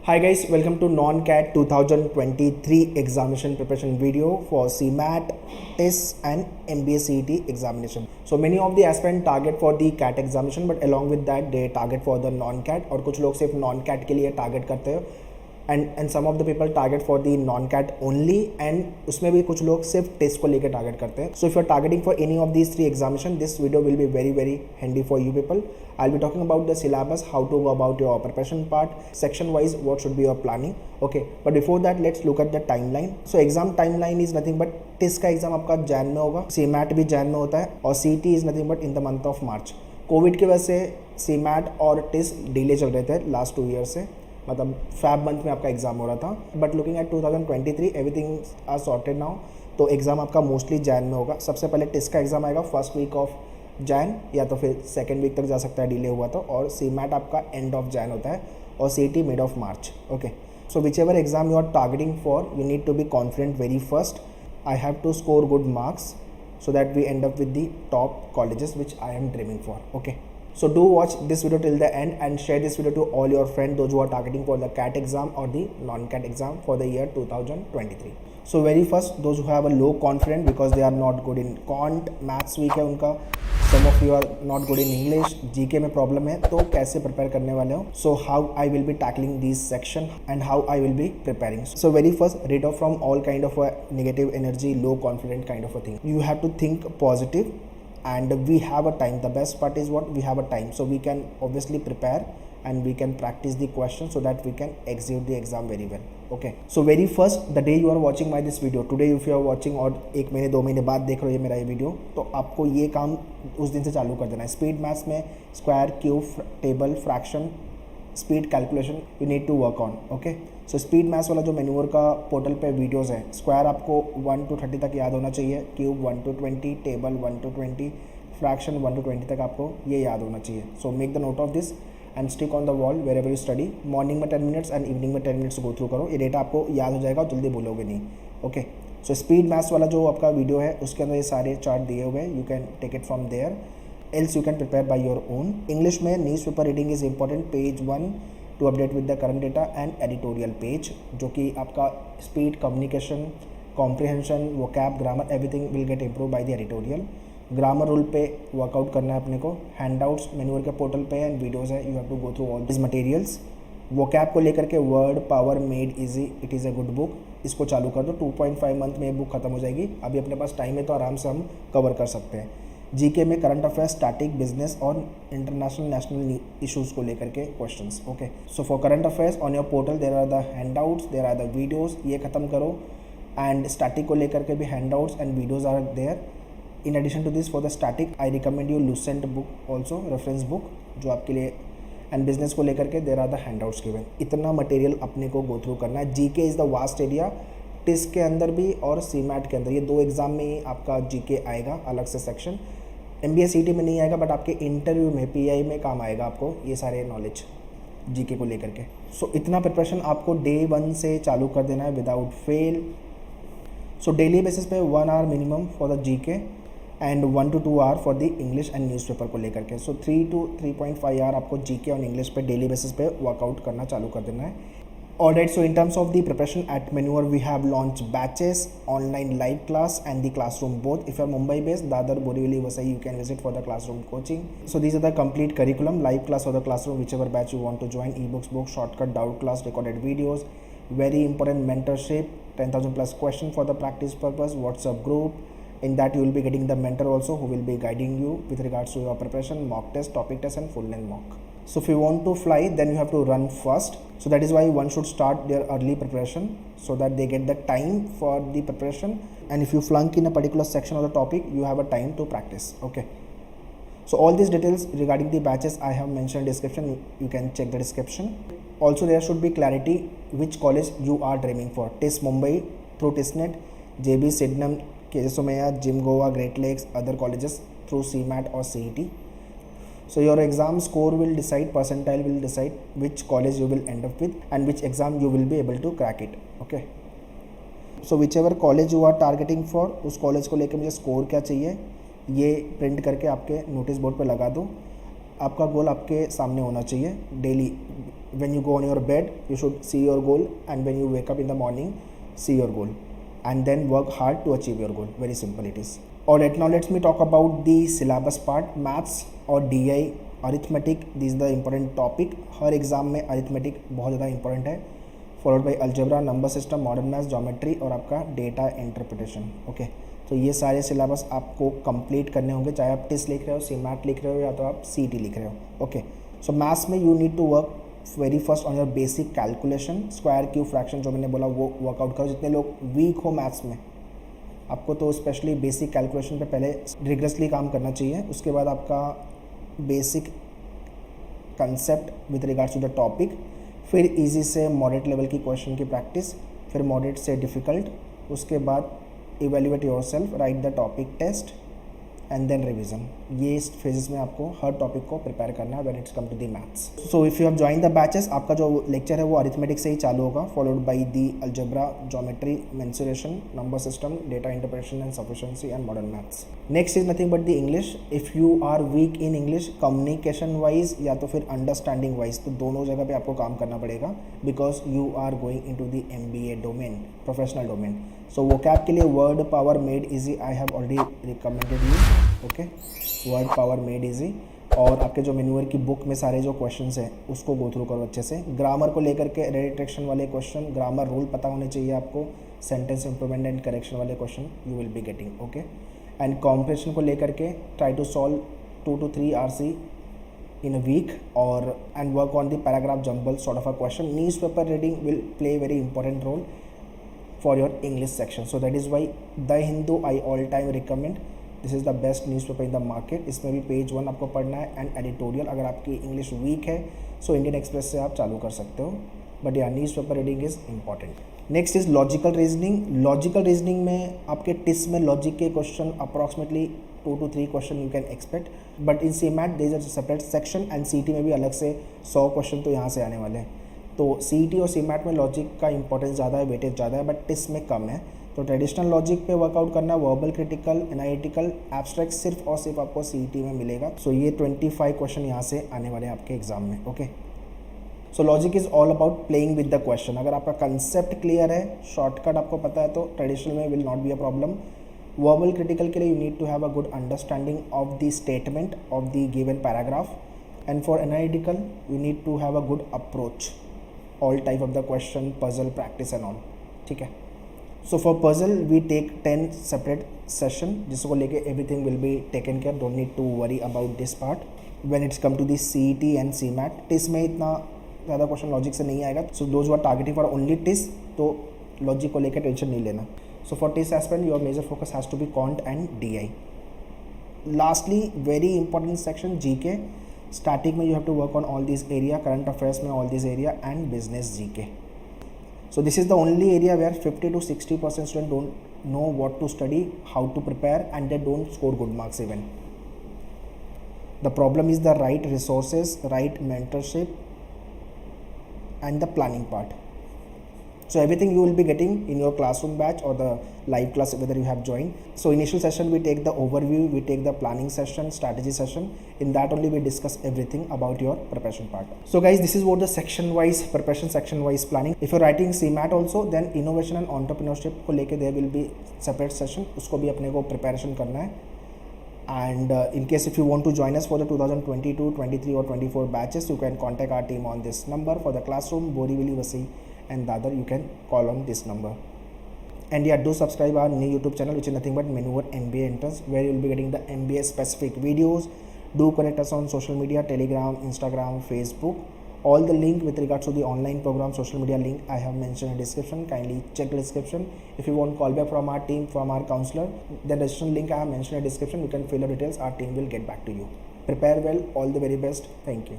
Hi guys, welcome to Non-CAT 2023 examination preparation video for CMAT, TIS and MBA CET examination. So many of the aspirants target for the CAT examination, but along with that they target for the non-CAT और कुछ लोग सिर्फ non-CAT के लिए target करते हैं and some of the people target for the non-CAT only and उसमें भी कुछ लोग सिर्फ टेस्ट को लेकर टारगेट करते हैं. So if you are targeting for any of these three examination, this video will be very handy for you people. I'll be talking about the syllabus, how to go about your preparation part, section wise what should be your planning. Okay, but before that let's look at the timeline. So exam timeline is nothing but test का exam आपका Jan में होगा, CMAT भी जैन में होता है और सीटी is nothing but in the month of March. Covid की वजह से सीमैट और टेस्ट डिले चल रहे थे लास्ट 2 ईयर से, मतलब फैब मंथ में आपका एग्जाम हो रहा था. But looking at 2023 everything are sorted now, तो एग्जाम आपका मोस्टली जैन में होगा. सबसे पहले टेस्ट का एग्जाम आएगा फर्स्ट वीक ऑफ जैन या तो फिर सेकेंड वीक तक जा सकता है, डिले हुआ तो. और सीमैट आपका एंड ऑफ जैन होता है और CET mid of March. Okay, so whichever exam you are targeting for, you need to be confident very first. I have to score good marks so that we end up with the top colleges which I am dreaming for. Okay, so do watch this video till the end and share this video to all your friends, those who are targeting for the CAT exam or the non-CAT exam for the year 2023. So very first, those who have a low confidence because they are not good in quant, maths weak है उनका, some of you are not good in English, GK में problem है, तो कैसे prepare करने वाले हो? So how I will be tackling these section and how I will be preparing. So very first, rid off from all kind of a negative energy, low confident kind of a thing. You have to think positive and we have a time. The best part is what we have a time, so we can obviously prepare and we can practice the questions so that we can execute the exam very well. Okay, so very first, the day you are watching my this video today, if you are watching और 1 महीने 2 महीने बाद देख रहे हो ये मेरा ये वीडियो, तो आपको ये काम उस दिन से चालू कर देना है. स्पीड मैथ्स में square, cube, table, fraction, speed calculation you need to work on. Okay, so speed maths वाला जो मैन्योर का पोर्टल पे वीडियोस है, स्क्वायर आपको 1 to 30 तक याद होना चाहिए, cube 1 to 20, table 1 to 20, fraction 1 to 20 तक आपको ये याद होना चाहिए. So make the note of this and stick on the wall wherever you study. Morning में 10 मिनट्स एंड इवनिंग में 10 मिनट्स गो थ्रू करो, ये डेटा आपको याद हो जाएगा और जल्दी बोलोगे नहीं. ओके, सो स्पीड मैथ्स वाला जो आपका वीडियो है उसके अंदर ये सारे चार्ट दिए हुए हैं, you can take it from there, else you can prepare by your own. English में newspaper reading is important, page 1 to update with the current data and editorial page, जो कि आपका speed, communication, comprehension, vocab, grammar everything will get improve by the editorial. Grammar rule पे workout करना है अपने को. Handouts मैन्योर के पोर्टल पे एंड वीडियोस है, you have to go through all this materials. Vocab को लेकर के word power made easy, it is a good book, इसको चालू कर दो. 2.5 मंथ में ये बुक खत्म हो जाएगी. अभी अपने पास टाइम है तो आराम से हम कवर कर सकते हैं. जीके में करंट अफेयर्स, स्टैटिक, बिजनेस और इंटरनेशनल नेशनल इशूज़ को लेकर के questions. Okay, so for current affairs on your portal there are the handouts, there are the videos, ये खत्म करो. एंड स्टैटिक को लेकर के भी handouts and videos are there. In addition to this, for the static, I recommend you Lucent book also, reference book जो आपके लिए. एंड बिजनेस को लेकर के there are the handouts given. इतना मटेरियल अपने को गो थ्रू करना है. GK is the vast area, TISS के अंदर भी और सीमैट के अंदर, ये 2 एग्जाम में ही आपका जीके आएगा अलग से सेक्शन. एमबीए सीटी में नहीं आएगा बट आपके इंटरव्यू में, पीआई में काम आएगा आपको ये सारे नॉलेज जीके को लेकर के. सो इतना प्रिपरेशन आपको डे 1 से चालू कर देना है without fail. So daily basis पे 1 hour minimum for the GK and 1 to 2 hour for the English and newspaper को लेकर के. सो 3 to 3.5 hour आपको जीके और इंग्लिश पे डेली बेसिस पे वर्कआउट करना चालू कर देना है. Alright, so in terms of the preparation at मैन्योर we have launch batches, online live class and the classroom both. If you are Mumbai based, Dadar, Borivali, Vasai, you can visit for the classroom coaching. So this are the complete curriculum, live class और the classroom, whichever batch you want to join. E books, book, shortcut, doubt class, recorded videos, very important mentorship, 10,000 plus question for the practice purpose, WhatsApp group. In that you will be getting the mentor also who will be guiding you with regards to your preparation, mock test, topic test and full length mock. So if you want to fly, then you have to run first. So that is why one should start their early preparation so that they get the time for the preparation. And if you flunk in a particular section of the topic, you have a time to practice. Okay. So all these details regarding the batches I have mentioned in description. You can check the description. Also there should be clarity which college you are dreaming for. TIS Mumbai through TISNET, JB Sydenham, KJ Somaiya, Jim Goa, Great Lakes, other colleges through CMAT or CET. So your exam score will decide, percentile will decide which college you will end up with and which exam you will be able to crack it. Okay. So whichever college you are targeting for, उस college को लेकर मुझे score क्या चाहिए ये print करके आपके notice board पर लगा दो. आपका गोल आपके सामने होना चाहिए daily when you go on your bed, you should see your goal, and when you wake up in the morning, see your goal, and then work hard to achieve your goal. Very simple it is. Alright, now let me talk about the syllabus part. Maths और DI, arithmetic, these are the important topic. Her exam में arithmetic बहुत ज़्यादा important है, followed by algebra, number system, modern maths, geometry और आपका data interpretation. Okay, तो ये सारे सिलेबस आपको कंप्लीट करने होंगे, चाहे आप टिस लिख रहे हो, सीमैट लिख रहे हो, या तो आप सीटी लिख रहे हो. ओके, सो मैथ्स में you need to work very first on your basic calculation. Square, cube, fraction जो मैंने बोला वो वर्कआउट करो. जितने लोग वीक हो मैथ्स में, आपको तो स्पेशली बेसिक कैलकुलेशन पे पहले रिग्रेसली काम करना चाहिए. उसके बाद आपका basic concept with regards to the topic, फिर इजी से मॉडरेट लेवल की क्वेश्चन की प्रैक्टिस, फिर मॉडरेट से डिफ़िकल्ट, उसके बाद evaluate yourself, write the topic test and then revision. ये इस फेजेस में आपको हर टॉपिक को प्रिपेयर करना है when it's come to the maths. So if you have join the batches, आपका जो लेक्चर है वो अरिथमेटिक से ही चालू होगा, followed by the algebra, geometry, mensuration, number system, data interpretation and sufficiency and modern maths. Next is nothing but the English. If you are weak in English, communication wise या तो फिर understanding wise, तो दोनों जगह पे आपको काम करना पड़ेगा, because you are going in to the MBA domain, professional domain. So vocab के लिए word power made easy, I have already recommended you. Okay, word power made easy. और आपके जो मेन्यूअर की बुक में सारे जो क्वेश्चंस हैं उसको गो थ्रू करो अच्छे से. ग्रामर को लेकर के रेडिट्रेक्शन वाले क्वेश्चन, ग्रामर रूल पता होने चाहिए आपको, सेंटेंस इंप्रूवमेंट एंड करेक्शन वाले question you will be getting. Okay, and comprehension को लेकर के try to solve 2 to 3 RC in a week, or and work on the paragraph jumble sort of a question. Newspaper reading will play a very important role for your English section. So that is why The Hindu I all time recommend. This is the best newspaper in the market. इसमें भी page 1 आपको पढ़ना है and editorial. अगर आपकी English weak है so Indian express से आप चालू कर सकते हो, बट या newspaper reading is important. Next is logical reasoning. Logical reasoning में आपके टिस में लॉजिक के question approximately 2 to 3 question you can expect, but in CMAT there is a separate section, and CT में भी अलग से 100 क्वेश्चन तो यहाँ से आने वाले हैं. तो CT और CMAT में लॉजिक का इंपॉर्टेंस ज़्यादा है, वेटेज ज़्यादा है, बट टिस में कम है. तो ट्रेडिशनल लॉजिक पे वर्कआउट करना, वर्बल, क्रिटिकल, एनालिटिकल, एब्स्ट्रैक्ट सिर्फ और सिर्फ आपको CT में मिलेगा. सो ये 25 क्वेश्चन यहाँ से आने वाले हैं आपके एग्जाम में. Okay, so logic is all about playing with the question. अगर आपका कंसेप्ट क्लियर है, शॉर्टकट आपको पता है, तो ट्रेडिशनल में will not be a problem. Verbal critical के लिए you need to have a good understanding of the statement of the given paragraph, and for analytical you need to have a good approach, all type of the question, puzzle, practice and all. ठीक है, so for puzzle we take 10 separate session, जिसको लेके everything will be taken care. Don't need to worry about this part when it's come to the CET and CMAT. TISS में इतना ज़्यादा question logic से नहीं आएगा. So those are targeting for only TISS, तो logic को लेकर tension नहीं लेना. So for TISS aspect your major focus has to be quant and DI. Lastly very important section GK. Starting में you have to work on all this area, current affairs में all this area and business GK. So this is the only area where 50 to 60% students don't know what to study, how to prepare, and they don't score good marks even. The problem is the right resources, right mentorship, and the planning part. So everything you will be getting in your classroom batch or the live class whether you have joined. So initial session we take the overview, we take the planning session, strategy session. In that only we discuss everything about your preparation part. So guys, this is what the section wise preparation, section wise planning. If you're writing CMAT also, then innovation and entrepreneurship को लेके there will be separate session, उसको भी अपने को preparation करना है. And in case if you want to join us for the 2022, 23 or 24 batches, you can contact our team on this number. For the classroom, Borivali, Vasi and Dadar, you can call on this number. And yeah, do subscribe our new YouTube channel, which is nothing but Maneuver MBA Entrance, where you will be getting the MBA specific videos. Do connect us on social media, Telegram, Instagram, Facebook. All the link with regards to the online program, social media link I have mentioned in description. Kindly check the description. If you want call back from our team, from our counselor, the registration link I have mentioned in description. You can fill the details. Our team will get back to you. Prepare well. All the very best. Thank you.